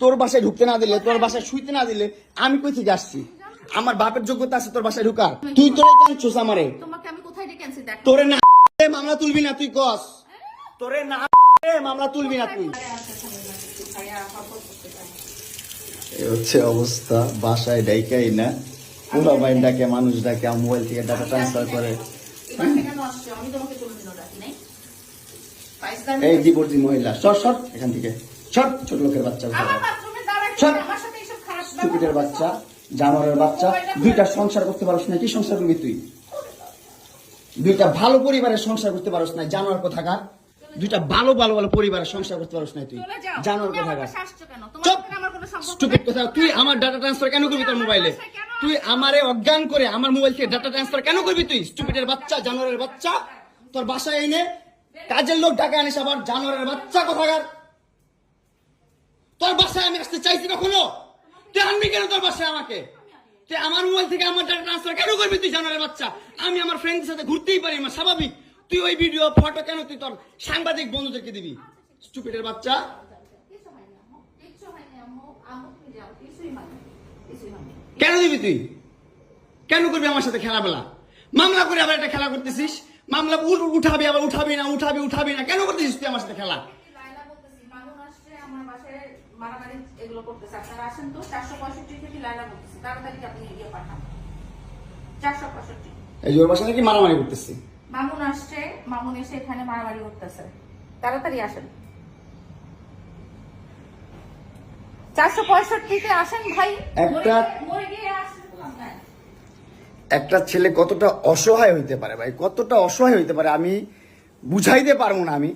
তোর বাসায় ঢুকতে না দিলে, তোর বাসায় শুইতে না দিলে আমি কই থেকে আসছি? আমার বাপের যোগ্যতা আছে তোর বাসায় ঢুকার? তুই তোরে কেন চোস আমারে? তোমাকে আমি কোথায় ডেকে আনছি দেখ। তোরে না মামলা তুলবি না তুই কস? তোরে না মামলা তুলবি না তুই? এই হচ্ছে অবস্থা, বাসায় ডাইকাই না, পুরো বাইন ডাকে, মানুষ ডাকে, মোবাইল থেকে ডাটা ট্রান্সফার করে। এই ডিভোর্সি মহিলা, সর সর এখান থেকে, সর, ছোট লোকের বাচ্চা, চুপিটের বাচ্চা, জানোয়ারের বাচ্চা। দুইটা সংসার করতে পারস না, কি সংসার করবি তুই? দুইটা ভালো পরিবারের সংসার করতে পারস না, জানোয়ার কোথাকার। দুইটা ভালো ভালো ভালো পরিবারের সংসার করতে পারস না তুই, জানোয়ার কোথাকার। স্টুপিড কথা, তুই আমার ডাটা ট্রান্সফার কেন করবি তোর মোবাইলে? তুই আমারে অজ্ঞান করে আমার মোবাইল থেকে ডাটা ট্রান্সফার কেন করবি তুই? স্টুপিডের বাচ্চা, জানোয়ারের বাচ্চা। তোর বাসায় এনে কাজের লোক ডাকা আনিস আবার, জানোয়ারের বাচ্চা কোথাকার। তোর বাসায় আমি আসতে চাইছি কখনো? তুই আনবি কেন তোর বাসায় আমাকে? তুই আমার মোবাইল থেকে আমার ডাটা ট্রান্সফার কেন করবি তুই, জানোয়ারের বাচ্চা? আমি আমার ফ্রেন্ডের সাথে ঘুরতেই পারি, আমার স্বাভাবিক। তুই ওই ভিডিও ফটো কেন তুই তোর সাংবাদিক বন্ধুদেরকে দিবি? স্টুপিডের বাচ্চা। কেন দিবি তুই? কেন করবি আমার সাথে খেলাবেলা? মামলা করে আবার একটা খেলা করতেছিস। মামলা উঠাবি আবার উঠাবি না, কেন করতেছিস তুই আমার সাথে খেলা? এই যে ওর বাসা নাকি মারামারি করতেছি। মামুন আসছে, মামুন এসে এখানে মারামারি করতেছে, তাড়াতাড়ি আসেন। 465-তে আসেন ভাই। একটা ছেলে কতটা অসহায় হইতে পারে ভাই, কতটা অসহায় হইতে পারে আমি বুঝাইতে পারবো না। আমি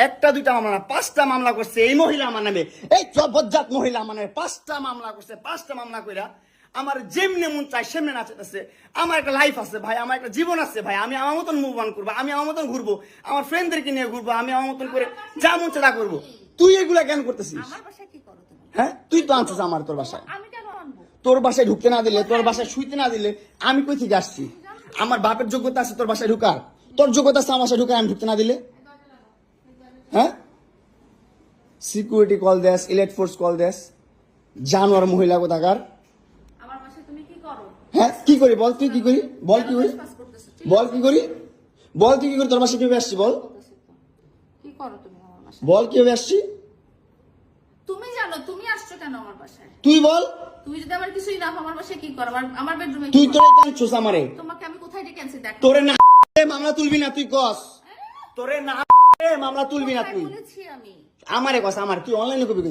একটা দুইটা মামলা না, 5টা মামলা করছে এই মহিলা আমার নামে। এই বজ্জাত মহিলা আমার নামে 5টা মামলা করছে। 5টা মামলা কইরা আমার যেমনে মন চাই সেমনে নাচাতেছে। আমার একটা লাইফ আছে ভাই, আমার একটা জীবন আছে ভাই। আমি আমার মতন মুভ অন করবো, আমি আমার মতন ঘুরবো, আমার ফ্রেন্ডদেরকে নিয়ে ঘুরবো, আমি আমার মতন করে যা মন চাই তা করবো। তুই এগুলা কেন করতেছিস? হ্যাঁ, তুই তো আনছিস আমার তোর বাসায়। তোর বাসায় ঢুকতে না দিলে, তোর বাসায় শুইতে না দিলে আমি কই থেকে আসছি? আমার বাপের যোগ্যতা আছে তোর বাসায় ঢুকার? তোর যোগ্যতা আছে আমার বাসায় ঢুকার, আমি ঢুকতে না দিলে? হ্যাঁ, সিকিউরিটি কল দেস, ইলেট ফোর্স কল দেস, জানোয়ার মহিলা কোথাকার। হ্যাঁ, কি করি বল? তুই কি করি বল? কি করি বল? কি করি বল? তুই কি করি? তোর বাসায় কিভাবে আসছি বল? বল কিভাবে আসছি? তুমি জানো তুমি আসছো কেন আমার বাসায়? তুই বল। তুমি যদি আমার কিছুই না আমার বাসায় কি করো? আমার বেডরুমে তুই তোরে কেন চোস আমারে? তোমাকে আমি কোথায় ডেকে আনছি দেখ। তোরে না মামলা তুলবি না তুই কস? তোরে না মামলা তুলবি না তুই? বলেছি আমি। আমারে কস, আমার তুই অনলাইনে কবি?